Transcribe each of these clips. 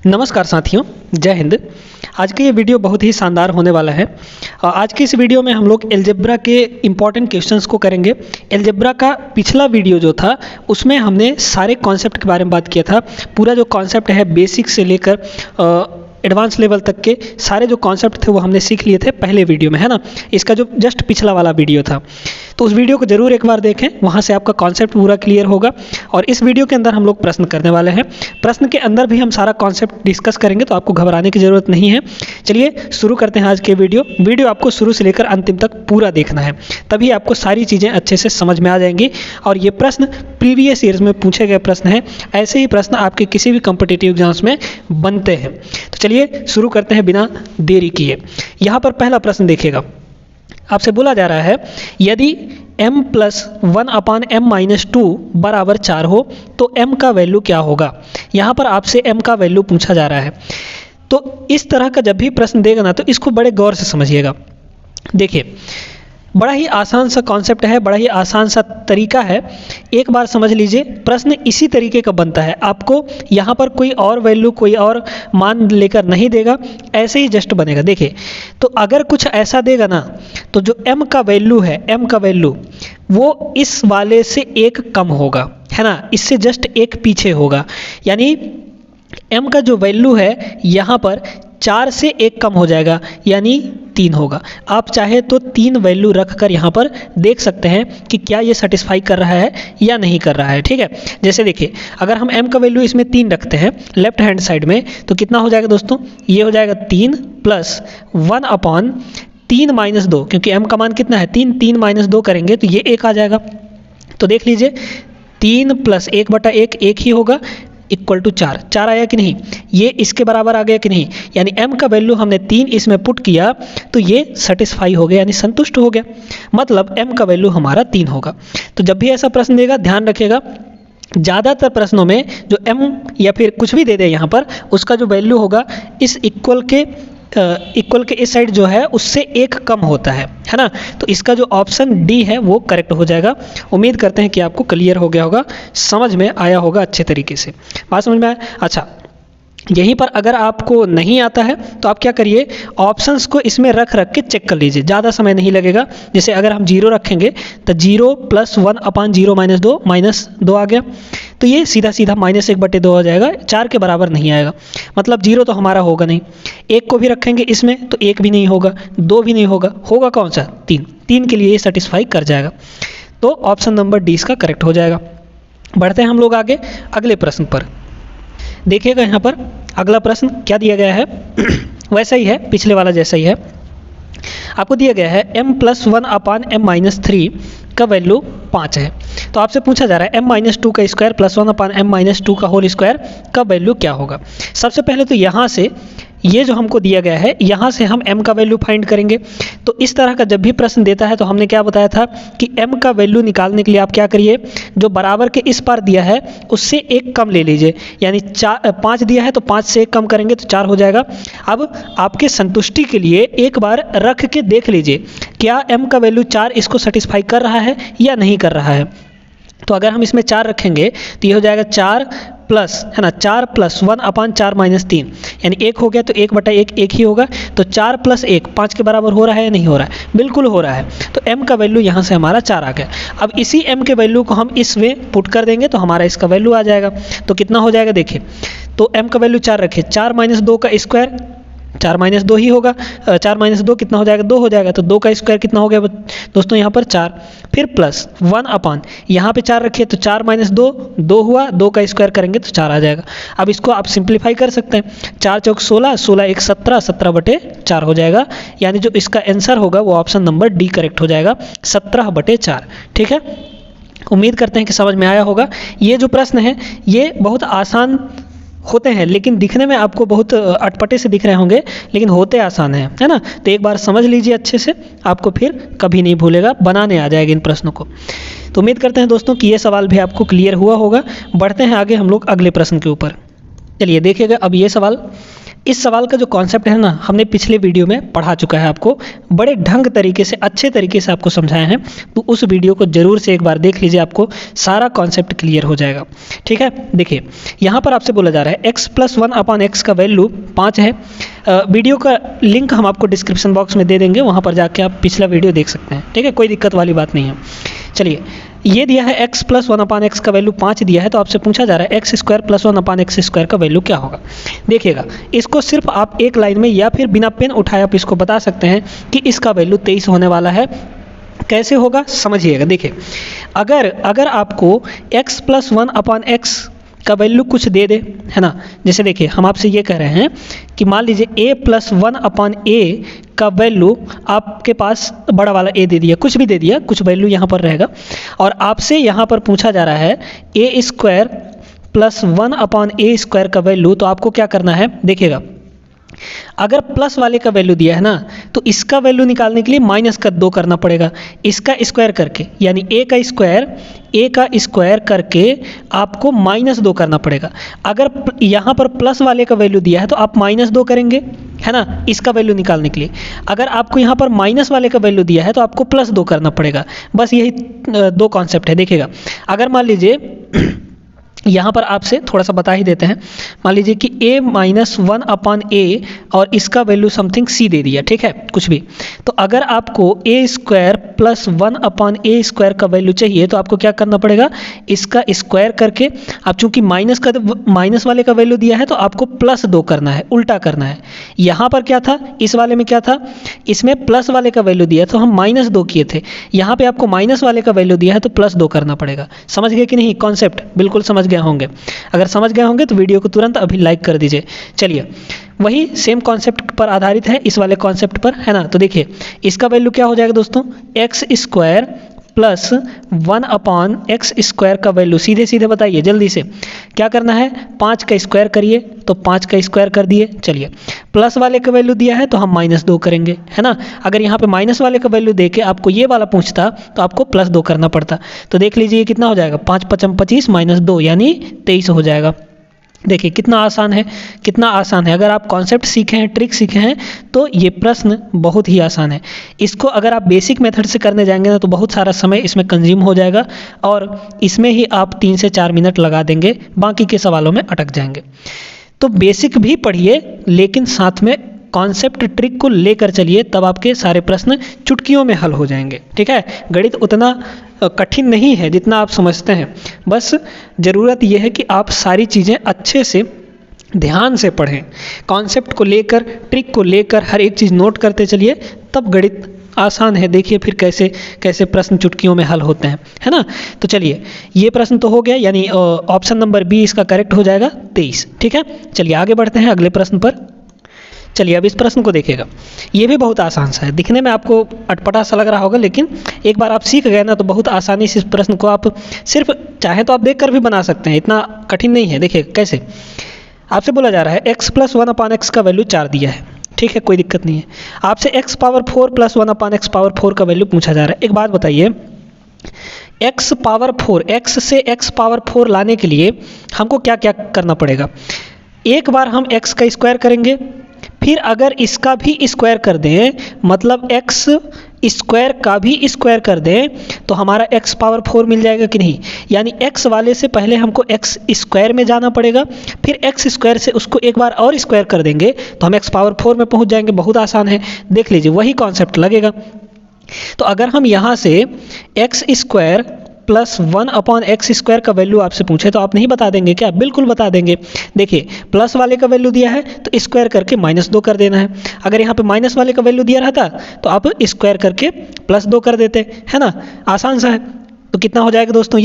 नमस्कार साथियों, जय हिंद। आज का ये वीडियो बहुत ही शानदार होने वाला है। आज के इस वीडियो में हम लोग अलजेब्रा के इम्पॉर्टेंट क्वेश्चंस को करेंगे। अलजेब्रा का पिछला वीडियो जो था उसमें हमने सारे कॉन्सेप्ट के बारे में बात किया था। पूरा जो कॉन्सेप्ट है बेसिक से लेकर एडवांस लेवल तक के सारे जो कॉन्सेप्ट थे वो हमने सीख लिए थे पहले वीडियो में, है ना। इसका जो जस्ट पिछला वाला वीडियो था तो उस वीडियो को जरूर एक बार देखें, वहाँ से आपका कॉन्सेप्ट पूरा क्लियर होगा। और इस वीडियो के अंदर हम लोग प्रश्न करने वाले हैं। प्रश्न के अंदर भी हम सारा कॉन्सेप्ट डिस्कस करेंगे, तो आपको घबराने की ज़रूरत नहीं है। चलिए शुरू करते हैं आज के वीडियो आपको शुरू से लेकर अंतिम तक पूरा देखना है, तभी आपको सारी चीज़ें अच्छे से समझ में आ जाएंगी। और ये प्रश्न प्रीवियस ईयर्स में पूछे गए प्रश्न हैं, ऐसे ही प्रश्न आपके किसी भी कॉम्पिटिटिव एग्जाम्स में बनते हैं। तो चलिए शुरू करते हैं बिना देरी किए। यहाँ पर पहला प्रश्न देखिएगा, आपसे बोला जा रहा है यदि m प्लस 1/m-2 बराबर 4 हो तो m का वैल्यू क्या होगा। यहाँ पर आपसे m का वैल्यू पूछा जा रहा है। तो इस तरह का जब भी प्रश्न देगा ना तो इसको बड़े गौर से समझिएगा। देखिए, बड़ा ही आसान सा कॉन्सेप्ट है, बड़ा ही आसान सा तरीका है। एक बार समझ लीजिए, प्रश्न इसी तरीके का बनता है। आपको यहाँ पर कोई और वैल्यू, कोई और मान लेकर नहीं देगा, ऐसे ही जस्ट बनेगा। देखिए, तो अगर कुछ ऐसा देगा ना तो जो m का वैल्यू है, m का वैल्यू वो इस वाले से एक कम होगा, है ना, इससे जस्ट एक पीछे होगा। यानी m का जो वैल्यू है यहाँ पर 4 से एक कम हो जाएगा, यानी 3 होगा। आप चाहे तो 3 वैल्यू रख कर यहाँ पर देख सकते हैं कि क्या ये सेटिस्फाई कर रहा है या नहीं कर रहा है, ठीक है। जैसे देखिए, अगर हम m का वैल्यू इसमें 3 रखते हैं लेफ्ट हैंड साइड में, तो कितना हो जाएगा दोस्तों, ये हो जाएगा 3 प्लस 1/3 माइनस 2, क्योंकि m का मान कितना है 3, 3 माइनस 2 करेंगे तो ये 1 आ जाएगा। तो देख लीजिए, 3 प्लस 1/1 1 ही होगा, इक्वल टू 4। 4 आया कि नहीं, ये इसके बराबर आ गया कि नहीं। यानी m का वैल्यू हमने 3 इसमें पुट किया तो ये सेटिस्फाई हो गया, यानी संतुष्ट हो गया। मतलब m का वैल्यू हमारा 3 होगा। तो जब भी ऐसा प्रश्न देगा ध्यान रखिएगा, ज़्यादातर प्रश्नों में जो m या फिर कुछ भी दे दे यहाँ पर, उसका जो वैल्यू होगा इस इक्वल के इस साइड जो है उससे एक कम होता है ना। तो इसका जो ऑप्शन डी है वो करेक्ट हो जाएगा। उम्मीद करते हैं कि आपको क्लियर हो गया होगा, समझ में आया होगा अच्छे तरीके से। बात समझ में आया? अच्छा, यहीं पर अगर आपको नहीं आता है तो आप क्या करिए, ऑप्शंस को इसमें रख के चेक कर लीजिए, ज़्यादा समय नहीं लगेगा। जैसे अगर हम 0 रखेंगे तो 0 प्लस 1/0 माइनस 2 -2 आ गया, तो ये सीधा सीधा -1/2 हो जाएगा, 4 के बराबर नहीं आएगा। मतलब 0 तो हमारा होगा नहीं। 1 को भी रखेंगे इसमें तो 1 भी नहीं होगा, 2 भी नहीं होगा, होगा कौन सा 3 के लिए ये सेटिस्फाई कर जाएगा। तो ऑप्शन नंबर डी इसका करेक्ट हो जाएगा। बढ़ते हैं हम लोग आगे अगले प्रश्न पर। देखिएगा यहाँ पर अगला प्रश्न क्या दिया गया है वैसा ही है, पिछले वाला जैसा ही है। आपको दिया गया है m प्लस 1/m-3 का वैल्यू 5 है। तो आपसे पूछा जा रहा है m-2 का स्क्वायर प्लस 1/m-2 का होल स्क्वायर का वैल्यू क्या होगा। सबसे पहले तो यहाँ से ये जो हमको दिया गया है यहाँ से हम m का वैल्यू फाइंड करेंगे। तो इस तरह का जब भी प्रश्न देता है तो हमने क्या बताया था कि m का वैल्यू निकालने के लिए आप क्या करिए, जो बराबर के इस पार दिया है उससे एक कम ले लीजिए। यानी 5 दिया है तो 5 से एक कम करेंगे तो 4 हो जाएगा। अब आपके संतुष्टि के लिए एक बार रख के देख लीजिए क्या m का वैल्यू 4 इसको सेटिस्फाई कर रहा है या नहीं कर रहा है। तो अगर हम इसमें 4 रखेंगे तो ये हो जाएगा 4 प्लस, है ना, 4 प्लस 1/4 माइनस 3, यानी 1 हो गया तो 1/1 1 ही होगा। तो 4 प्लस 1 5 के बराबर हो रहा है या नहीं हो रहा है, बिल्कुल हो रहा है। तो m का वैल्यू यहाँ से हमारा 4 आ गया। अब इसी m के वैल्यू को हम इस में पुट कर देंगे तो हमारा इसका वैल्यू आ जाएगा। तो कितना हो जाएगा देखिए, तो m का वैल्यू 4 रखे, 4 माइनस 2 का स्क्वायर, 4 माइनस 2 ही होगा। 4 माइनस 2 कितना हो जाएगा, 2 हो जाएगा। तो 2 का स्क्वायर कितना हो गया दोस्तों यहाँ पर 4, फिर प्लस 1/, यहाँ पे 4 रखिए तो 4 माइनस 2 हुआ, 2 का स्क्वायर करेंगे तो 4 आ जाएगा। अब इसको आप सिंप्लीफाई कर सकते हैं, 4 चौक 16, 16 1 17, 17/4 हो जाएगा। यानी जो इसका आंसर होगा वो ऑप्शन नंबर डी करेक्ट हो जाएगा, 17/4। ठीक है, उम्मीद करते हैं कि समझ में आया होगा। ये जो प्रश्न है ये बहुत आसान होते हैं, लेकिन दिखने में आपको बहुत अटपटे से दिख रहे होंगे, लेकिन होते आसान हैं, है ना। तो एक बार समझ लीजिए अच्छे से, आपको फिर कभी नहीं भूलेगा, बनाने आ जाएगा इन प्रश्नों को। तो उम्मीद करते हैं दोस्तों कि ये सवाल भी आपको क्लियर हुआ होगा। बढ़ते हैं आगे हम लोग अगले प्रश्न के ऊपर। चलिए देखिएगा अब ये सवाल, इस सवाल का जो कॉन्सेप्ट है ना, हमने पिछले वीडियो में पढ़ा चुका है, आपको बड़े ढंग तरीके से, अच्छे तरीके से आपको समझाया है। तो उस वीडियो को जरूर से एक बार देख लीजिए, आपको सारा कॉन्सेप्ट क्लियर हो जाएगा। ठीक है, देखिए यहाँ पर आपसे बोला जा रहा है x + 1/x का वैल्यू 5 है। वीडियो का लिंक हम आपको डिस्क्रिप्शन बॉक्स में दे देंगे, वहाँ पर जाके आप पिछला वीडियो देख सकते हैं। ठीक है, कोई दिक्कत वाली बात नहीं है। चलिए, ये दिया है x + 1/x का वैल्यू 5 दिया है, तो आपसे पूछा जा रहा है x² + 1/x² का वैल्यू क्या होगा। देखिएगा, इसको सिर्फ आप एक लाइन में या फिर बिना पेन उठाए आप इसको बता सकते हैं कि इसका वैल्यू 23 होने वाला है। कैसे होगा समझिएगा। देखिए, अगर आपको x + 1/x का वैल्यू कुछ दे दे, है ना, जैसे देखिए हम आपसे ये कह रहे हैं कि मान लीजिए a + 1/a का वैल्यू आपके पास बड़ा वाला a दे दिया, कुछ भी दे दिया, कुछ वैल्यू यहाँ पर रहेगा, और आपसे यहाँ पर पूछा जा रहा है a² + 1/a² का वैल्यू। तो आपको क्या करना है, देखिएगा, अगर प्लस वाले का वैल्यू दिया है ना, तो इसका वैल्यू निकालने के लिए -2 करना पड़ेगा, इसका स्क्वायर करके, यानी a का स्क्वायर करके आपको -2 करना पड़ेगा। अगर यहाँ पर प्लस वाले का वैल्यू दिया है तो आप -2 करेंगे, है ना, इसका वैल्यू निकालने के लिए। अगर आपको यहाँ पर माइनस वाले का वैल्यू दिया है तो आपको +2 करना पड़ेगा। बस यही 2 कॉन्सेप्ट है। देखिएगा, अगर मान लीजिए यहाँ पर आपसे थोड़ा सा बता ही देते हैं, मान लीजिए कि a - 1/a और इसका वैल्यू समथिंग c दे दिया, ठीक है, कुछ भी। तो अगर आपको a² + 1/a² का वैल्यू चाहिए तो आपको क्या करना पड़ेगा, इसका स्क्वायर करके, अब चूंकि माइनस वाले का वैल्यू दिया है तो आपको +2 करना है, उल्टा करना है। यहाँ पर क्या था, इस वाले में क्या था, इसमें प्लस वाले का वैल्यू दिया तो हम -2 किए थे, यहाँ पे आपको माइनस वाले का वैल्यू दिया है तो +2 करना पड़ेगा। समझ गए कि नहीं कॉन्सेप्ट? बिल्कुल समझ होंगे। अगर समझ गए होंगे तो वीडियो को तुरंत अभी लाइक कर दीजिए। चलिए, वही सेम कॉन्सेप्ट पर आधारित है, इस वाले कॉन्सेप्ट पर, है ना। तो देखिए, इसका वैल्यू क्या हो जाएगा दोस्तों, x² + 1/x² का वैल्यू, सीधे बताइए जल्दी से क्या करना है, 5 का स्क्वायर करिए, तो 5 का स्क्वायर कर दिए। चलिए, प्लस वाले का वैल्यू दिया है तो हम -2 करेंगे, है ना। अगर यहाँ पे माइनस वाले का वैल्यू देके आपको ये वाला पूछता तो आपको +2 करना पड़ता। तो देख लीजिए कितना हो जाएगा, 5 × 5 = 25 -2 यानी 23 हो जाएगा। देखिए कितना आसान है, कितना आसान है। अगर आप कॉन्सेप्ट सीखे हैं, ट्रिक सीखे हैं, तो ये प्रश्न बहुत ही आसान है। इसको अगर आप बेसिक मेथड से करने जाएंगे ना तो बहुत सारा समय इसमें कंज्यूम हो जाएगा और इसमें ही आप 3 से 4 मिनट लगा देंगे, बाकी के सवालों में अटक जाएंगे। तो बेसिक भी पढ़िए, लेकिन साथ में कॉन्सेप्ट ट्रिक को लेकर चलिए, तब आपके सारे प्रश्न चुटकियों में हल हो जाएंगे। ठीक है, गणित उतना कठिन नहीं है जितना आप समझते हैं, बस ज़रूरत यह है कि आप सारी चीज़ें अच्छे से ध्यान से पढ़ें, कॉन्सेप्ट को लेकर, ट्रिक को लेकर हर एक चीज़ नोट करते चलिए, तब गणित आसान है। देखिए फिर कैसे कैसे प्रश्न चुटकियों में हल होते हैं, है ना। तो चलिए, ये प्रश्न तो हो गया, यानी ऑप्शन नंबर बी इसका करेक्ट हो जाएगा 23। ठीक है, चलिए आगे बढ़ते हैं अगले प्रश्न पर। चलिए अब इस प्रश्न को देखिएगा, ये भी बहुत आसान सा है, दिखने में आपको अटपटा सा लग रहा होगा, लेकिन एक बार आप सीख गए ना तो बहुत आसानी से इस प्रश्न को आप सिर्फ चाहे तो आप देखकर भी बना सकते हैं, इतना कठिन नहीं है। देखिए कैसे, आपसे बोला जा रहा है x + 1/x का वैल्यू 4 दिया है, ठीक है, कोई दिक्कत नहीं है। आपसे x⁴ + 1/x⁴ का वैल्यू पूछा जा रहा है। एक बात बताइए, x से x⁴ लाने के लिए हमको क्या क्या करना पड़ेगा। एक बार हम x का स्क्वायर करेंगे, फिर अगर इसका भी स्क्वायर कर दें, मतलब x² का भी स्क्वायर कर दें, तो हमारा x⁴ मिल जाएगा कि नहीं। यानी x वाले से पहले हमको x² में जाना पड़ेगा, फिर x² से उसको एक बार और स्क्वायर कर देंगे तो हम x⁴ में पहुंच जाएंगे। बहुत आसान है, देख लीजिए वही कॉन्सेप्ट लगेगा। तो अगर हम यहाँ से x² + 1/x² का वैल्यू आपसे पूछे तो आप नहीं बता देंगे क्या? बिल्कुल बता देंगे। देखिए, प्लस वाले का वैल्यू दिया है तो स्क्वायर करके -2 कर देना है। अगर यहाँ पे माइनस वाले का वैल्यू दिया रहता तो आप स्क्वायर करके +2 कर देते, है ना, आसान सा है। तो कितना हो जाएगा दोस्तों,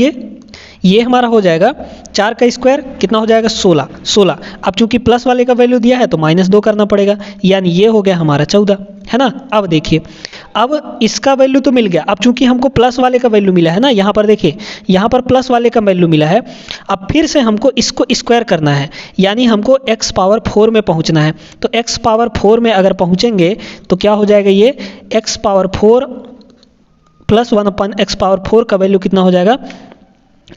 ये हमारा हो जाएगा 4 का स्क्वायर, कितना हो जाएगा 16। अब चूंकि प्लस वाले का वैल्यू दिया है तो -2 करना पड़ेगा, यानी ये हो गया हमारा 14, है ना। अब देखिए, अब इसका वैल्यू तो मिल गया, अब चूंकि हमको प्लस वाले का वैल्यू मिला है ना, यहाँ पर देखिए, यहाँ पर प्लस वाले का वैल्यू मिला है। अब फिर से हमको इसको स्क्वायर करना है, यानी हमको x⁴ में पहुँचना है। तो x⁴ में अगर पहुँचेंगे तो क्या हो जाएगा, ये x⁴ + 1/x⁴ का वैल्यू कितना हो जाएगा,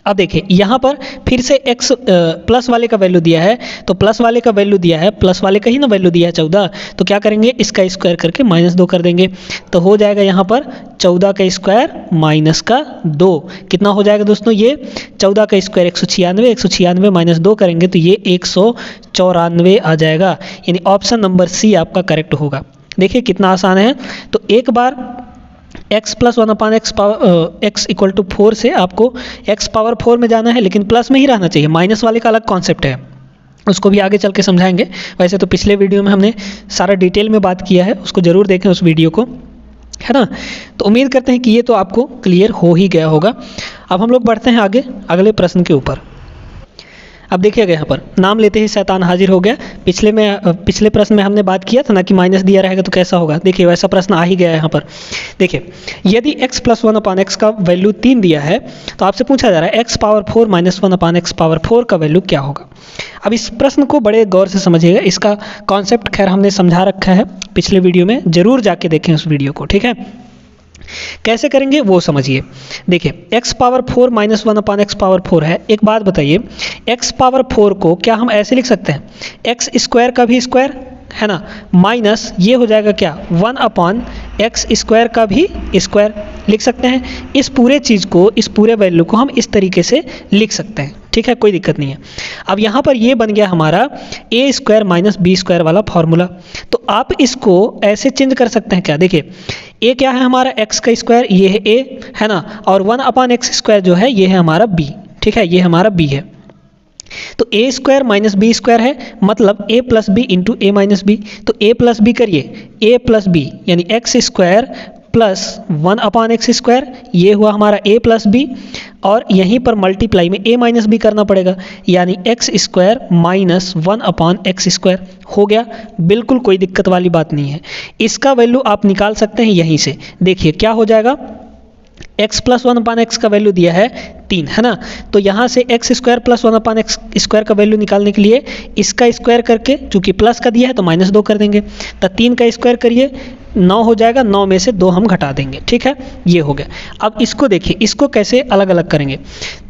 अब देखिए यहाँ पर फिर से x प्लस वाले का वैल्यू दिया है, तो प्लस वाले का वैल्यू दिया है, प्लस वाले का ही ना वैल्यू दिया है 14, तो क्या करेंगे इसका स्क्वायर करके -2 कर देंगे, तो हो जाएगा यहाँ पर 14 का स्क्वायर माइनस का 2। कितना हो जाएगा दोस्तों, ये 14 का स्क्वायर 196, 196 -2 करेंगे तो ये 194 आ जाएगा, यानी ऑप्शन नंबर सी आपका करेक्ट होगा। देखिए कितना आसान है। तो एक बार x plus 1/x power x equal to 4 से आपको x पावर 4 में जाना है, लेकिन प्लस में ही रहना चाहिए, माइनस वाले का अलग कॉन्सेप्ट है, उसको भी आगे चल के समझाएंगे। वैसे तो पिछले वीडियो में हमने सारा डिटेल में बात किया है, उसको ज़रूर देखें उस वीडियो को, है ना। तो उम्मीद करते हैं कि ये तो आपको क्लियर हो ही गया होगा। अब हम लोग बढ़ते हैं आगे अगले प्रश्न के ऊपर। अब देखिएगा यहाँ पर नाम लेते ही शैतान हाजिर हो गया। पिछले प्रश्न में हमने बात किया था ना कि माइनस दिया रहेगा तो कैसा होगा, देखिए वैसा प्रश्न आ ही गया है यहाँ पर। देखिए यदि x प्लस 1/x का वैल्यू 3 दिया है तो आपसे पूछा जा रहा है x power 4 minus 1/x power 4 का वैल्यू क्या होगा। अब इस प्रश्न को बड़े गौर से समझिएगा, इसका कॉन्सेप्ट खैर हमने समझा रखा है पिछले वीडियो में, ज़रूर जाके देखें उस वीडियो को, ठीक है। कैसे करेंगे वो समझिए। देखिए x power 4 minus 1/x power 4 है। एक बात बताइए, x पावर 4 को क्या हम ऐसे लिख सकते हैं, x स्क्वायर का भी स्क्वायर है ना, माइनस ये हो जाएगा क्या 1/x स्क्वायर का भी स्क्वायर लिख सकते हैं। इस पूरे चीज़ को, इस पूरे वैल्यू को हम इस तरीके से लिख सकते हैं, ठीक है, कोई दिक्कत नहीं है। अब यहाँ पर ये बन गया हमारा a square minus B square वाला फॉर्मूला। तो आप इसको ऐसे चेंज कर सकते हैं क्या, देखिए a क्या है हमारा x का स्क्वायर, ये है a है ना, और 1/x स्क्वायर जो है ये है हमारा b, ठीक है, ये हमारा b है। तो a square minus B square है, मतलब a plus B into A minus B. तो a प्लस बी करिए, a प्लस बी यानी x square plus 1/x square, ये हुआ हमारा a प्लस बी, और यहीं पर मल्टीप्लाई में a माइनस बी करना पड़ेगा, यानी x square minus 1/x square हो गया। बिल्कुल कोई दिक्कत वाली बात नहीं है, इसका वैल्यू आप निकाल सकते हैं यहीं से। देखिए क्या हो जाएगा, x प्लस 1/x का वैल्यू दिया है 3, है ना, तो यहाँ से x square plus 1/x square का वैल्यू निकालने के लिए इसका स्क्वायर करके, चूंकि प्लस का दिया है तो -2 कर देंगे, तो 3 का स्क्वायर करिए 9 हो जाएगा, 9 में से 2 हम घटा देंगे, ठीक है, ये हो गया। अब इसको देखिए, इसको कैसे अलग अलग करेंगे,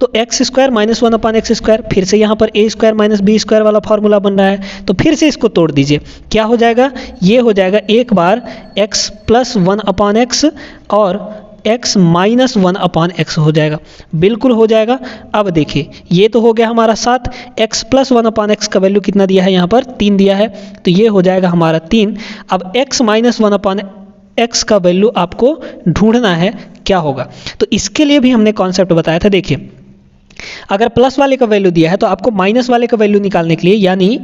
तो x square minus 1/x square, फिर से यहाँ पर a square minus B square वाला फॉर्मूला बन रहा है, तो फिर से इसको तोड़ दीजिए, क्या हो जाएगा, ये हो जाएगा एक बार x प्लस 1/x और x माइनस 1/x हो जाएगा, बिल्कुल हो जाएगा। अब देखिए ये तो हो गया हमारा 7, x प्लस 1/x का वैल्यू कितना दिया है, यहाँ पर 3 दिया है, तो ये हो जाएगा हमारा 3। अब x माइनस 1/x का वैल्यू आपको ढूंढना है क्या होगा, तो इसके लिए भी हमने कॉन्सेप्ट बताया था। देखिए अगर प्लस वाले का वैल्यू दिया है तो आपको माइनस वाले का वैल्यू निकालने के लिए, यानी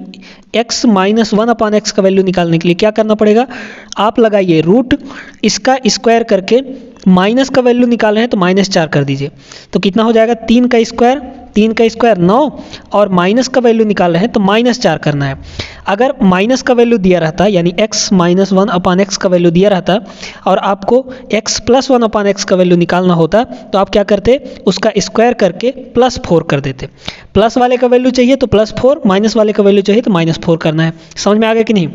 x माइनस 1/x का वैल्यू निकालने के लिए क्या करना पड़ेगा, आप लगाइए रूट, इसका स्क्वायर करके माइनस का वैल्यू निकाल रहे हैं तो -4 कर दीजिए, तो कितना हो जाएगा 3 का स्क्वायर 9, और माइनस का वैल्यू निकाल रहे हैं तो -4 करना है। अगर माइनस का वैल्यू दिया रहता, यानी x माइनस 1/x का वैल्यू दिया रहता और आपको x प्लस 1/x का वैल्यू निकालना होता, तो आप क्या करते, उसका स्क्वायर करके +4 कर देते। प्लस वाले का वैल्यू चाहिए तो +4, माइनस वाले का वैल्यू चाहिए तो -4 करना है। समझ में आ गया कि नहीं,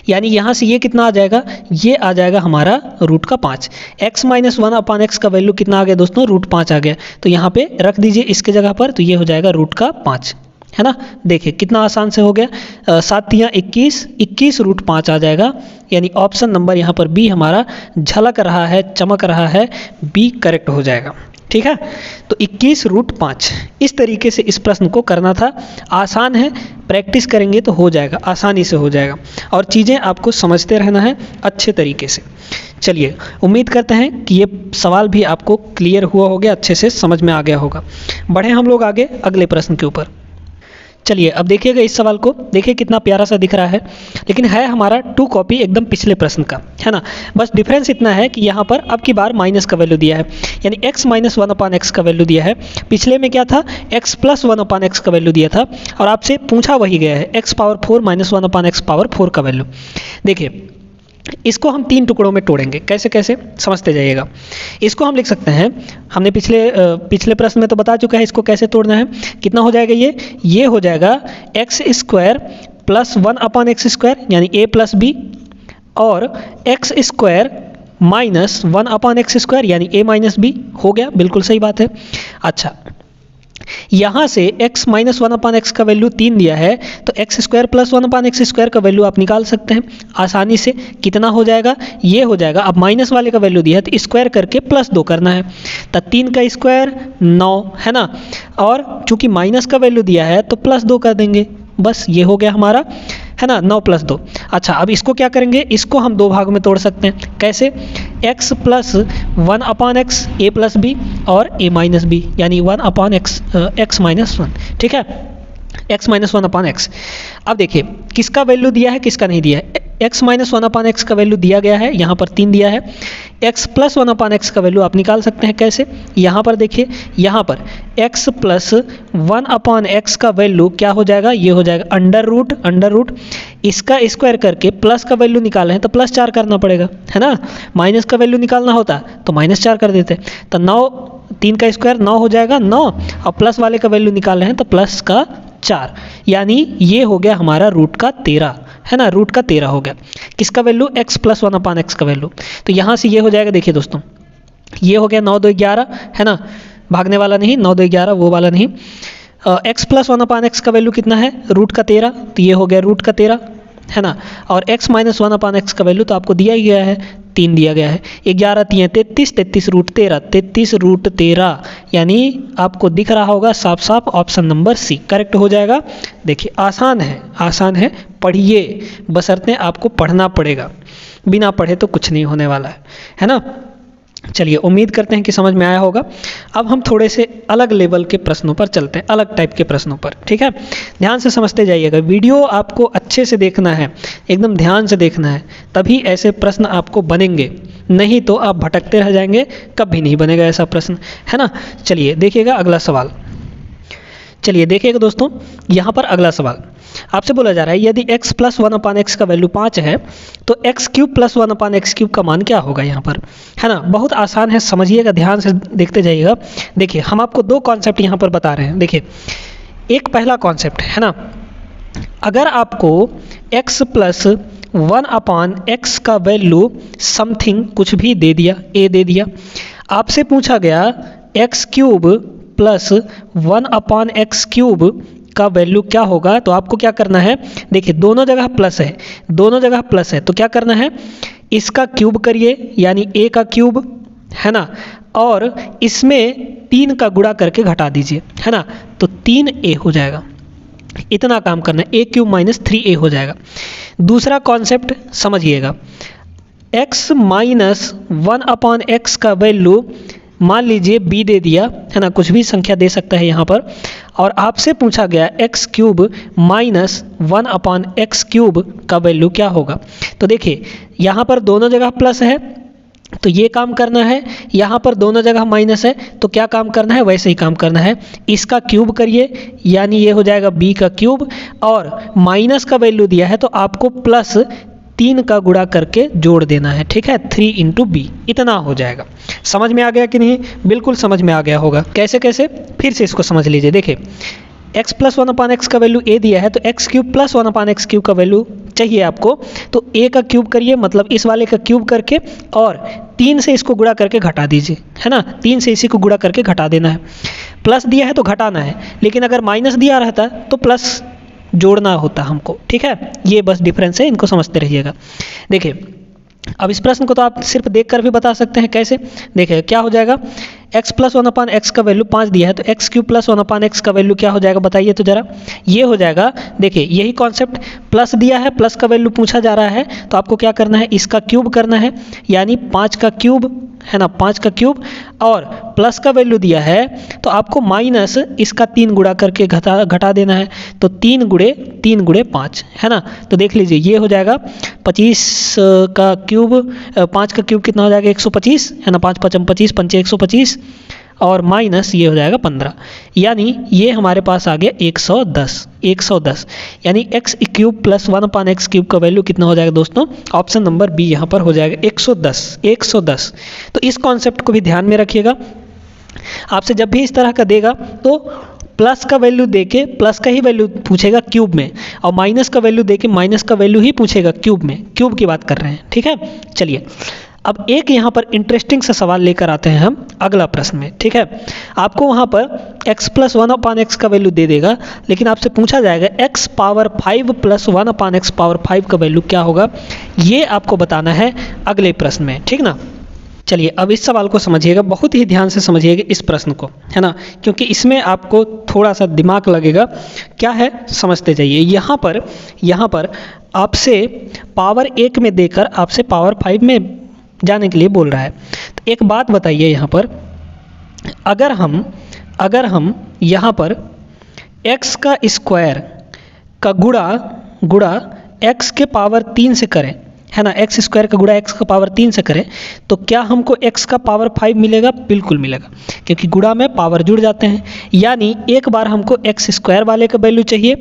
यानी यहाँ से ये कितना आ जाएगा, ये आ जाएगा हमारा रूट का 5। x माइनस 1/x का वैल्यू कितना आ गया दोस्तों, रूट 5 आ गया, तो यहाँ पे रख दीजिए इसके जगह पर, तो ये हो जाएगा रूट का 5, है ना। देखिए कितना आसान से हो गया, 7 या 21 रूट 5 आ जाएगा, यानी ऑप्शन नंबर यहाँ पर बी हमारा झलक रहा है, चमक रहा है, बी करेक्ट हो जाएगा, ठीक है। तो 21 रूट 5 इस तरीके से इस प्रश्न को करना था। आसान है, प्रैक्टिस करेंगे तो हो जाएगा, आसानी से हो जाएगा, और चीज़ें आपको समझते रहना है अच्छे तरीके से। चलिए उम्मीद करते हैं कि ये सवाल भी आपको क्लियर हुआ होगा, अच्छे से समझ में आ गया होगा। बढ़े हम लोग आगे अगले प्रश्न के ऊपर। चलिए अब देखिएगा इस सवाल को, देखिए कितना प्यारा सा दिख रहा है, लेकिन है हमारा 2 कॉपी एकदम पिछले प्रश्न का, है ना। बस डिफरेंस इतना है कि यहाँ पर अब की बार माइनस का वैल्यू दिया है, यानी x माइनस 1/x का वैल्यू दिया है। पिछले में क्या था, x प्लस 1/x का वैल्यू दिया था, और आपसे पूछा वही गया है, x power 4 minus 1/x power 4 का वैल्यू। देखिए इसको हम 3 टुकड़ों में तोड़ेंगे, कैसे कैसे समझते जाइएगा। इसको हम लिख सकते हैं, हमने पिछले प्रश्न में तो बता चुका है इसको कैसे तोड़ना है। कितना हो जाएगा, ये हो जाएगा x square plus 1/x square, यानी a प्लस बी, और x square minus 1/x square, यानी a माइनस बी, हो गया, बिल्कुल सही बात है। अच्छा यहाँ से x माइनस 1/x का वैल्यू 3 दिया है, तो x स्क्वायर प्लस 1/x² का वैल्यू आप निकाल सकते हैं आसानी से। कितना हो जाएगा, ये हो जाएगा। अब माइनस वाले का वैल्यू दिया है तो स्क्वायर करके प्लस 2 करना है, तो 3 का स्क्वायर 9 है ना, और चूंकि माइनस का वैल्यू दिया है तो प्लस 2 कर देंगे, बस ये हो गया हमारा, है ना, 9 + 2। अच्छा, अब इसको क्या करेंगे, इसको हम 2 भाग में तोड़ सकते हैं। कैसे, x + 1/x a + b और a - b, यानी 1/x x - 1, ठीक है, x - 1/x। अब देखिए किसका वैल्यू दिया है, किसका नहीं दिया है। x - 1/x का वैल्यू दिया गया है, यहाँ पर 3 दिया है। x + 1/x का वैल्यू आप निकाल सकते हैं। कैसे, यहाँ पर देखिए, यहाँ पर x + 1/x का वैल्यू क्या हो जाएगा, ये हो जाएगा अंडर रूट इसका स्क्वायर करके प्लस का वैल्यू निकाले हैं तो +4 करना पड़ेगा, है ना। माइनस का वैल्यू निकालना होता तो -4 कर देते, तो 9, 3 का स्क्वायर 9 हो जाएगा 9, और प्लस वाले का वैल्यू निकाले हैं तो +4, यानी ये हो गया हमारा रूट का 13, है ना, रूट का 13 हो गया। किसका वैल्यू, x + 1/x का वैल्यू। तो यहाँ से ये हो जाएगा, देखिए दोस्तों, ये हो गया 9 2 11, है ना, भागने वाला नहीं, 9 2 11 वो वाला नहीं। x + 1/x का वैल्यू कितना है, रूट का 13, तो ये हो गया रूट का 13, है ना। और x - 1/x का वैल्यू तो आपको दिया ही गया है, 3 दिया गया है। 11 3 33, 33 रूट 13, 33 रूट 13, यानी आपको दिख रहा होगा साफ साफ ऑप्शन नंबर सी करेक्ट हो जाएगा। देखिए आसान है, पढ़िए, बशर्ते आपको पढ़ना पड़ेगा, बिना पढ़े तो कुछ नहीं होने वाला है ना। चलिए, उम्मीद करते हैं कि समझ में आया होगा। अब हम थोड़े से अलग लेवल के प्रश्नों पर चलते हैं, अलग टाइप के प्रश्नों पर, ठीक है। ध्यान से समझते जाइएगा, वीडियो आपको अच्छे से देखना है, एकदम ध्यान से देखना है, तभी ऐसे प्रश्न आपको बनेंगे, नहीं तो आप भटकते रह जाएंगे, कभी नहीं बनेगा ऐसा प्रश्न, है ना। चलिए देखिएगा अगला सवाल। चलिए देखिएगा दोस्तों, यहाँ पर अगला सवाल आपसे बोला जा रहा है, यदि x + 1/x का वैल्यू 5 है तो x³ + 1/x³ का मान क्या होगा यहाँ पर, है ना। बहुत आसान है, समझिएगा, ध्यान से देखते जाइएगा। देखिए हम आपको 2 कॉन्सेप्ट यहाँ पर बता रहे हैं। देखिए, एक पहला कॉन्सेप्ट है ना, अगर आपको x + 1/x का वैल्यू समथिंग कुछ भी दे दिया, a दे दिया, आपसे पूछा गया x³ + 1/x³ का वैल्यू क्या होगा, तो आपको क्या करना है, देखिए दोनों जगह प्लस है, तो क्या करना है, इसका क्यूब करिए, यानी a का क्यूब, है ना, और इसमें 3 का गुणा करके घटा दीजिए, है ना, तो 3a हो जाएगा। इतना काम करना है, a³ - 3a हो जाएगा। दूसरा कॉन्सेप्ट समझिएगा, x - 1/x का वैल्यू मान लीजिए b दे दिया, है ना, कुछ भी संख्या दे सकता है यहाँ पर, और आपसे पूछा गया x³ - 1/x³ का वैल्यू क्या होगा। तो देखिए यहाँ पर दोनों जगह प्लस है तो ये काम करना है, यहाँ पर दोनों जगह माइनस है तो क्या काम करना है, वैसे ही काम करना है, इसका क्यूब करिए, यानी ये हो जाएगा b का क्यूब, और माइनस का वैल्यू दिया है तो आपको +3 का गुणा करके जोड़ देना है, ठीक है, 3 × b, इतना हो जाएगा। समझ में आ गया कि नहीं, बिल्कुल समझ में आ गया होगा। कैसे, फिर से इसको समझ लीजिए। देखिए x + 1/x का वैल्यू a दिया है तो x³ + 1/x³ का वैल्यू चाहिए आपको, तो a का क्यूब करिए, मतलब इस वाले का क्यूब करके, और 3 से इसको गुणा करके घटा दीजिए, है ना, 3 से इसी को गुणा करके घटा देना है। प्लस दिया है तो घटाना है, लेकिन अगर माइनस दिया रहता तो प्लस जोड़ना होता हमको, ठीक है, ये बस डिफरेंस है, इनको समझते रहिएगा। देखिए अब इस प्रश्न को तो आप सिर्फ देखकर भी बता सकते हैं। कैसे, देखिए क्या हो जाएगा, x + 1/x का वैल्यू 5 दिया है तो x³ + 1/x का वैल्यू क्या हो जाएगा, बताइए तो जरा। ये हो जाएगा, देखिए यही कॉन्सेप्ट, प्लस दिया है, प्लस का वैल्यू पूछा जा रहा है तो आपको क्या करना है, इसका क्यूब करना है, यानी 5 का क्यूब, है ना, 5 का क्यूब, और प्लस का वैल्यू दिया है तो आपको माइनस इसका 3 गुणा करके घटा देना है, तो 3 × 5, है ना। तो देख लीजिए ये हो जाएगा 25 का क्यूब, 5 का क्यूब कितना हो जाएगा, 125, है ना, 5 × 5 = 25, 5 × 125, और माइनस ये हो जाएगा 15, यानी ये हमारे पास आ गया 110, यानी x³ + 1/x³ का वैल्यू कितना हो जाएगा दोस्तों, ऑप्शन नंबर बी यहाँ पर हो जाएगा 110। तो इस कॉन्सेप्ट को भी ध्यान में रखिएगा। आपसे जब भी इस तरह का देगा तो प्लस का वैल्यू देके प्लस का ही वैल्यू पूछेगा क्यूब में, और माइनस का वैल्यू देके माइनस का वैल्यू ही पूछेगा क्यूब में, क्यूब की बात कर रहे हैं, ठीक है। चलिए अब एक यहाँ पर इंटरेस्टिंग सा सवाल लेकर आते हैं हम अगला प्रश्न में, ठीक है। आपको वहाँ पर x प्लस 1/x का वैल्यू दे देगा, लेकिन आपसे पूछा जाएगा x power 5 plus 1/x power 5 का वैल्यू क्या होगा, ये आपको बताना है अगले प्रश्न में, ठीक ना। चलिए अब इस सवाल को समझिएगा, बहुत ही ध्यान से समझिएगा इस प्रश्न को, है ना, क्योंकि इसमें आपको थोड़ा सा दिमाग लगेगा। क्या है समझते जाइए। यहाँ पर आपसे पावर 1 में देकर आपसे पावर 5 में जाने के लिए बोल रहा है। तो एक बात बताइए, यहाँ पर अगर हम यहाँ पर x का स्क्वायर का गुणा x के पावर 3 से करें, है ना, एक्स स्क्वायर का गुणा x का पावर 3 से करें तो क्या हमको x का पावर 5 मिलेगा? बिल्कुल मिलेगा, क्योंकि गुणा में पावर जुड़ जाते हैं। यानी एक बार हमको x स्क्वायर वाले का वैल्यू चाहिए,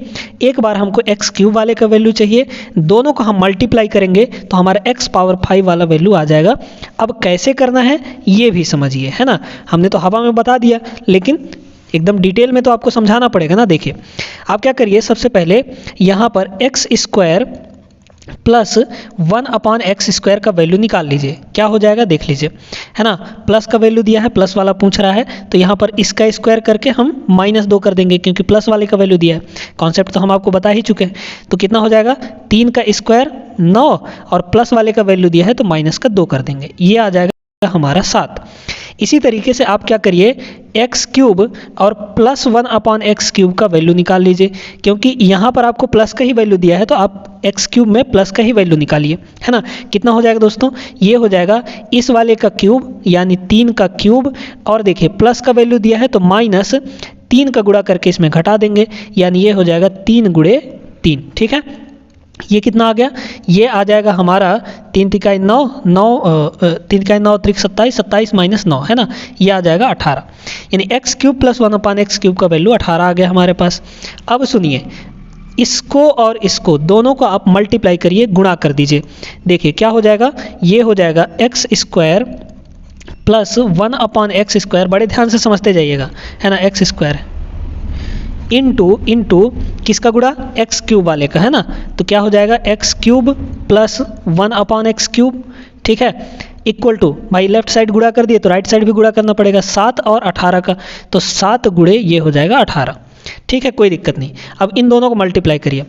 एक बार हमको x क्यूब वाले का वैल्यू चाहिए, दोनों को हम मल्टीप्लाई करेंगे तो हमारा x पावर 5 वाला वैल्यू आ जाएगा। अब कैसे करना है ये भी समझिए, है ना। हमने तो हवा में बता दिया, लेकिन एकदम डिटेल में तो आपको समझाना पड़ेगा ना। देखिए आप क्या करिए, सबसे पहले यहाँ पर x square plus 1/x square का वैल्यू निकाल लीजिए। क्या हो जाएगा देख लीजिए, है ना। प्लस का वैल्यू दिया है, प्लस वाला पूछ रहा है, तो यहाँ पर इसका स्क्वायर करके हम -2 कर देंगे, क्योंकि प्लस वाले का वैल्यू दिया है। कॉन्सेप्ट तो हम आपको बता ही चुके हैं। तो कितना हो जाएगा, 3 का स्क्वायर 9 और प्लस वाले का वैल्यू दिया है तो -2 कर देंगे, ये आ जाएगा हमारा 7। इसी तरीके से आप क्या करिए, एक्स क्यूब और प्लस 1/x क्यूब का वैल्यू निकाल लीजिए, क्योंकि यहाँ पर आपको प्लस का ही वैल्यू दिया है तो आप एक्स क्यूब में प्लस का ही वैल्यू निकालिए, है ना। कितना हो जाएगा दोस्तों, ये हो जाएगा इस वाले का क्यूब यानी 3 का क्यूब, और देखिए प्लस का वैल्यू दिया है तो -3 का गुणा करके इसमें घटा देंगे, यानी ये हो जाएगा 3 × 3, ठीक है। ये कितना आ गया, ये आ जाएगा हमारा 3 तिकाई 9, 3 तिकाई 9 त्रिक 27, 27 - 9, है ना, ये आ जाएगा 18। यानी x cube plus 1/x cube का वैल्यू 18 आ गया हमारे पास। अब सुनिए, इसको और इसको दोनों को आप मल्टीप्लाई करिए, गुणा कर दीजिए। देखिए क्या हो जाएगा, ये हो जाएगा x square plus 1/x square, बड़े ध्यान से समझते जाइएगा, है ना, एक्स स्क्वायर इंटू किसका गुणा, एक्स क्यूब वाले का, है ना। तो क्या हो जाएगा, x cube plus 1/x cube, ठीक है, इक्वल टू, भाई लेफ्ट साइड गुणा कर दिए तो राइट साइड भी गुणा करना पड़ेगा, 7 और 18 का, तो 7 गुणे ये हो जाएगा 18, ठीक है, कोई दिक्कत नहीं। अब इन दोनों को मल्टीप्लाई करिए,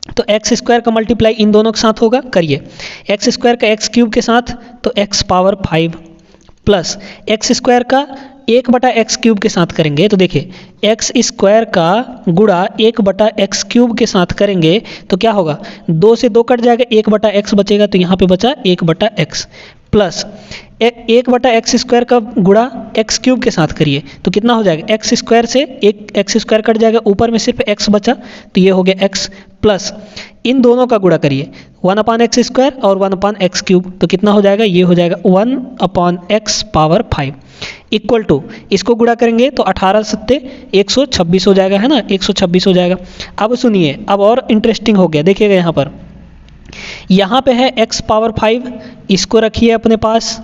तो एक्स स्क्वायर का मल्टीप्लाई इन दोनों के साथ होगा, करिए। एक्स स्क्वायर का एक्स क्यूब के साथ तो x power 5 plus x square का 1/x क्यूब के साथ करेंगे, तो देखिए एक्स स्क्वायर का गुणा 1/x क्यूब के साथ करेंगे तो क्या होगा, 2 से 2 कट जाएगा, 1/x बचेगा, तो यहाँ पे बचा 1/x प्लस 1/x स्क्वायर का गुणा एक्स क्यूब के साथ करिए तो कितना हो जाएगा, एक्स स्क्वायर से एक एक्स स्क्वायर कट जाएगा, ऊपर में सिर्फ x बचा तो ये हो गया x प्लस इन दोनों का गुणा करिए 1/x स्क्वायर और 1/x क्यूब, तो कितना हो जाएगा, ये हो जाएगा 1/x पावर 5 इक्वल टू, इसको गुणा करेंगे तो 18 सत्ते 126 हो जाएगा, है ना, 126 हो जाएगा। अब सुनिए, अब और इंटरेस्टिंग हो गया, देखिएगा यहाँ पे है x पावर 5, इसको रखिए अपने पास,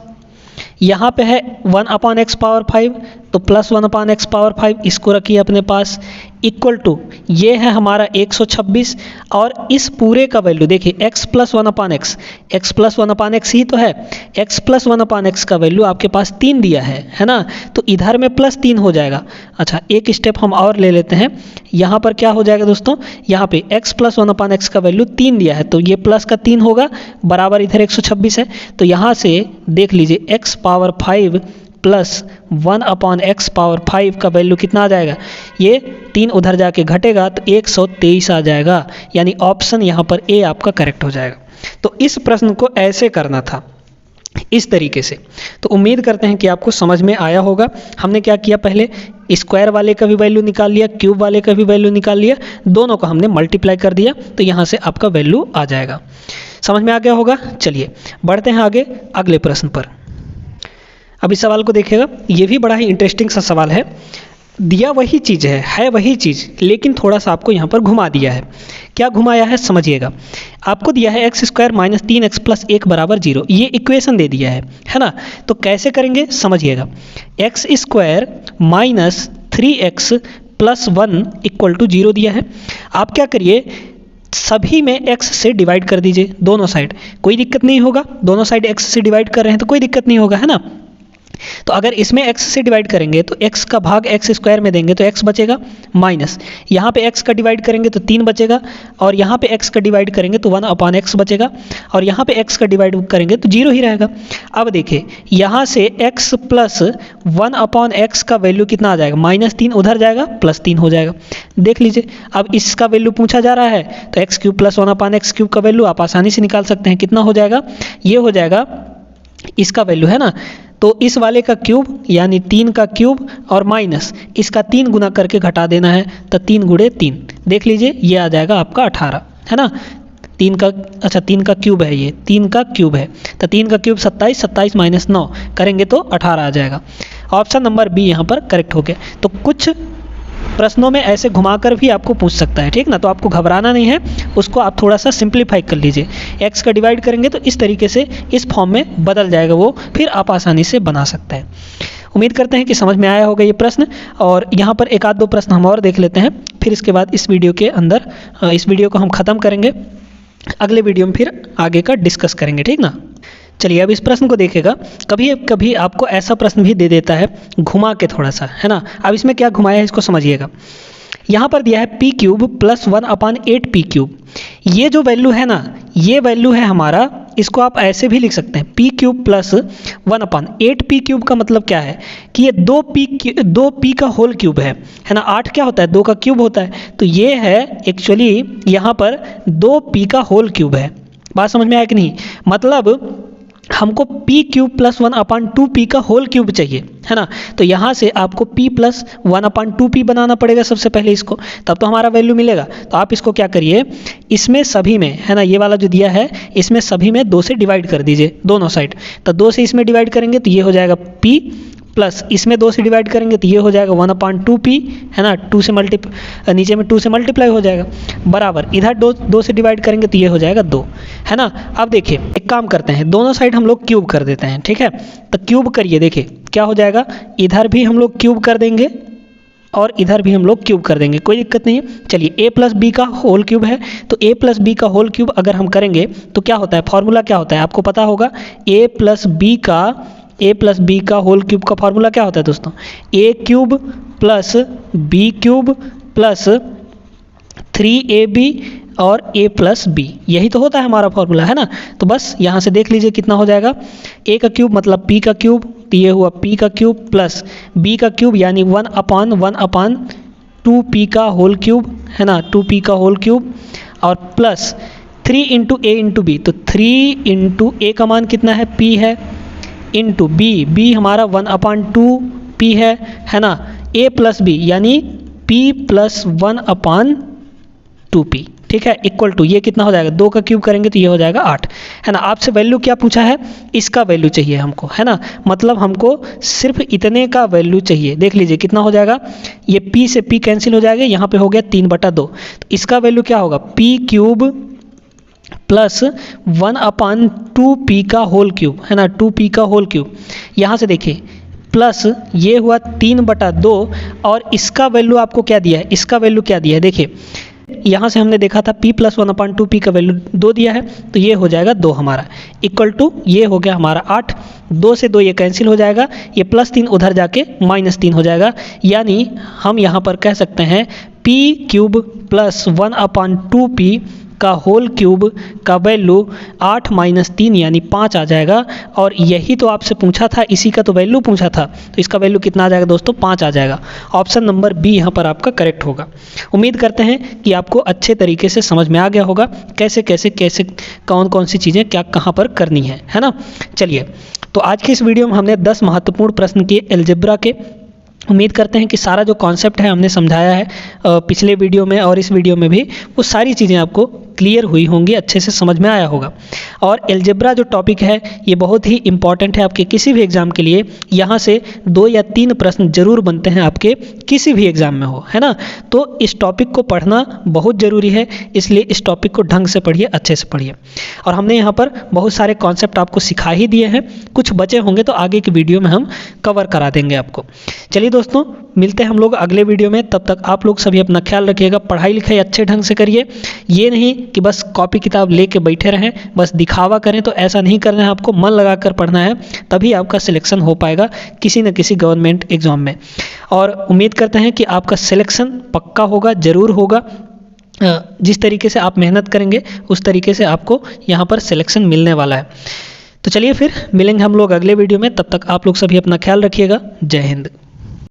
यहाँ पे है 1/x पावर 5 तो प्लस 1/x पावर 5 इसको रखिए अपने पास, इक्वल टू ये है हमारा 126, और इस पूरे का वैल्यू देखिए x प्लस 1/x ही तो है, x प्लस 1/x का वैल्यू आपके पास 3 दिया है ना, तो इधर में +3 हो जाएगा। अच्छा एक स्टेप हम और ले लेते हैं, यहाँ पर क्या हो जाएगा दोस्तों, यहाँ पे x प्लस 1/x का वैल्यू 3 दिया है तो ये प्लस का 3 होगा, बराबर इधर 126 है, तो यहाँ से देख लीजिए x power 5 plus 1/x power 5 का वैल्यू कितना आ जाएगा, ये 3 उधर जाके घटेगा तो 123 आ जाएगा, यानी ऑप्शन यहाँ पर ए आपका करेक्ट हो जाएगा। तो इस प्रश्न को ऐसे करना था, इस तरीके से। तो उम्मीद करते हैं कि आपको समझ में आया होगा। हमने क्या किया, पहले स्क्वायर वाले का भी वैल्यू निकाल लिया, क्यूब वाले का भी वैल्यू निकाल लिया, दोनों को हमने मल्टीप्लाई कर दिया तो यहाँ से आपका वैल्यू आ जाएगा। समझ में आ गया होगा। चलिए बढ़ते हैं आगे अगले प्रश्न पर। अब इस सवाल को देखिएगा, ये भी बड़ा ही इंटरेस्टिंग सा सवाल है। दिया वही चीज़ है वही चीज़, लेकिन थोड़ा सा आपको यहाँ पर घुमा दिया है। क्या घुमाया है समझिएगा। आपको दिया है x square minus 3x plus 1 बराबर 0, ये इक्वेशन दे दिया है ना। तो कैसे करेंगे समझिएगा। x square minus 3x plus 1 equal to 0 दिया है। आप क्या करिए, सभी में x से डिवाइड कर दीजिए दोनों साइड, कोई दिक्कत नहीं होगा, दोनों साइड x से डिवाइड कर रहे हैं तो कोई दिक्कत नहीं होगा, है ना। तो अगर इसमें x से डिवाइड करेंगे तो x का भाग x स्क्वायर में देंगे तो x बचेगा, माइनस यहाँ पे x का डिवाइड करेंगे तो 3 बचेगा, और यहाँ पे x का डिवाइड करेंगे तो 1/x बचेगा, और यहाँ पे x का डिवाइड करेंगे तो 0 ही रहेगा। अब देखिए यहाँ से x प्लस 1/x का वैल्यू कितना आ जाएगा, -3 उधर जाएगा +3 हो जाएगा। देख लीजिए अब इसका वैल्यू पूछा जा रहा है तो x क्यूब प्लस 1/x³ का वैल्यू आप आसानी से निकाल सकते हैं, कितना हो जाएगा, ये हो जाएगा इसका वैल्यू, है ना। तो इस वाले का क्यूब यानी 3 का क्यूब और माइनस इसका 3 गुना करके घटा देना है, तो 3 गुणे 3, देख लीजिए ये आ जाएगा आपका 18, है ना। 3 का क्यूब है, ये 3 का क्यूब है, तो 3 का क्यूब 27, 27 - 9 करेंगे तो 18 आ जाएगा। ऑप्शन नंबर बी यहाँ पर करेक्ट हो गया। तो कुछ प्रश्नों में ऐसे घुमाकर भी आपको पूछ सकता है, ठीक ना, तो आपको घबराना नहीं है, उसको आप थोड़ा सा सिंप्लीफाई कर लीजिए। x का डिवाइड करेंगे तो इस तरीके से इस फॉर्म में बदल जाएगा वो, फिर आप आसानी से बना सकते हैं। उम्मीद करते हैं कि समझ में आया होगा ये प्रश्न, और यहाँ पर एक आध दो प्रश्न हम और देख लेते हैं, फिर इसके बाद इस वीडियो के अंदर इस वीडियो को हम ख़त्म करेंगे, अगले वीडियो में फिर आगे का डिस्कस करेंगे, ठीक ना। चलिए अब इस प्रश्न को देखेगा, कभी कभी आपको ऐसा प्रश्न भी दे देता है घुमा के थोड़ा सा, है ना। अब इसमें क्या घुमाया है इसको समझिएगा। यहाँ पर दिया है p³ + 1/8p³, ये जो वैल्यू है ना, ये वैल्यू है हमारा, इसको आप ऐसे भी लिख सकते हैं p³ + 1/8p³ का मतलब क्या है कि ये 2p का होल क्यूब है ना। 8 क्या होता है, 2 का क्यूब होता है, तो ये है एक्चुअली यहाँ पर 2p का होल क्यूब है। बात समझ में आया कि नहीं, मतलब हमको p³ + 1/2p का होल क्यूब चाहिए, है ना। तो यहाँ से आपको p + 1/2p बनाना पड़ेगा सबसे पहले इसको, तब तो हमारा वैल्यू मिलेगा। तो आप इसको क्या करिए, इसमें सभी में, है ना, ये वाला जो दिया है इसमें सभी में 2 से डिवाइड कर दीजिए दोनों साइड। तो 2 से इसमें डिवाइड करेंगे तो ये हो जाएगा p, प्लस इसमें 2 से डिवाइड करेंगे तो ये हो जाएगा 1/2p, है ना। नीचे में 2 से मल्टीप्लाई हो जाएगा, बराबर इधर 2 से डिवाइड करेंगे तो ये हो जाएगा 2, है ना। अब देखिए एक काम करते हैं, दोनों साइड हम लोग क्यूब कर देते हैं, ठीक है। तो क्यूब करिए, देखिए क्या हो जाएगा, इधर भी हम लोग क्यूब कर देंगे और इधर भी हम लोग क्यूब कर देंगे, कोई दिक्कत नहीं है। चलिए a + b का होल क्यूब है, तो a + b का होल क्यूब अगर हम करेंगे तो क्या होता है, फॉर्मूला क्या होता है आपको पता होगा, a + b का होल क्यूब का फॉर्मूला क्या होता है दोस्तों, a³ + b³ + 3ab और a + b, यही तो होता है हमारा फॉर्मूला, है ना। तो बस यहाँ से देख लीजिए कितना हो जाएगा, a का क्यूब मतलब p का क्यूब, तो ये हुआ p का क्यूब प्लस b का क्यूब यानी 1/2p का होल क्यूब, है ना, 2p का होल क्यूब, और प्लस 3 × a × b, तो 3 × a का मान कितना है, p है, इंटू b हमारा 1/2p है ना, a + b यानी p + 1/2p, ठीक है, इक्वल टू ये कितना हो जाएगा, 2 का क्यूब करेंगे तो ये हो जाएगा 8, है ना। आपसे वैल्यू क्या पूछा है, इसका वैल्यू चाहिए हमको, है ना, मतलब हमको सिर्फ इतने का वैल्यू चाहिए। देख लीजिए कितना हो जाएगा, ये p से p कैंसिल हो जाएगा, यहाँ पे हो गया 3/2, तो इसका वैल्यू क्या होगा, p³ + 1/2p का होल क्यूब, है ना, 2p का होल क्यूब। यहाँ से देखिए प्लस ये हुआ 3/2, और इसका वैल्यू आपको क्या दिया है, इसका वैल्यू क्या दिया है, देखिए यहाँ से हमने देखा था p + 1/2p का वैल्यू 2 दिया है, तो ये हो जाएगा 2 हमारा, इक्वल टू ये हो गया हमारा 8, 2 से 2 ये कैंसिल हो जाएगा, ये +3 उधर जाके -3 हो जाएगा, यानी हम यहाँ पर कह सकते हैं p³ + 1/2p का होल क्यूब का वैल्यू 8 - 3 यानी 5 आ जाएगा। और यही तो आपसे पूछा था, इसी का तो वैल्यू पूछा था, तो इसका वैल्यू कितना आ जाएगा दोस्तों, 5 आ जाएगा। ऑप्शन नंबर बी यहाँ पर आपका करेक्ट होगा। उम्मीद करते हैं कि आपको अच्छे तरीके से समझ में आ गया होगा कैसे कौन सी चीज़ें क्या कहाँ पर करनी है ना। चलिए तो आज की इस वीडियो में हमने 10 महत्वपूर्ण प्रश्न किए अलजेब्रा के। उम्मीद करते हैं कि सारा जो कॉन्सेप्ट है हमने समझाया है पिछले वीडियो में और इस वीडियो में भी, वो सारी चीज़ें आपको क्लियर हुई होंगी, अच्छे से समझ में आया होगा। और अलजेब्रा जो टॉपिक है ये बहुत ही इंपॉर्टेंट है आपके किसी भी एग्ज़ाम के लिए, यहाँ से 2 या 3 प्रश्न जरूर बनते हैं आपके किसी भी एग्ज़ाम में हो, है ना। तो इस टॉपिक को पढ़ना बहुत ज़रूरी है, इसलिए इस टॉपिक को ढंग से पढ़िए, अच्छे से पढ़िए। और हमने यहाँ पर बहुत सारे कॉन्सेप्ट आपको सिखा ही दिए हैं, कुछ बचे होंगे तो आगे की वीडियो में हम कवर करा देंगे आपको। चलिए दोस्तों मिलते हैं हम लोग अगले वीडियो में, तब तक आप लोग सभी अपना ख्याल रखिएगा, पढ़ाई लिखाई अच्छे ढंग से करिए। ये नहीं कि बस कॉपी किताब लेके बैठे रहें, बस दिखावा करें, तो ऐसा नहीं करना है। आपको मन लगा कर पढ़ना है, तभी आपका सिलेक्शन हो पाएगा किसी न किसी गवर्नमेंट एग्ज़ाम में। और उम्मीद करते हैं कि आपका सिलेक्शन पक्का होगा, ज़रूर होगा। जिस तरीके से आप मेहनत करेंगे उस तरीके से आपको यहाँ पर सिलेक्शन मिलने वाला है। तो चलिए फिर मिलेंगे हम लोग अगले वीडियो में, तब तक आप लोग सभी अपना ख्याल रखिएगा। जय हिंद।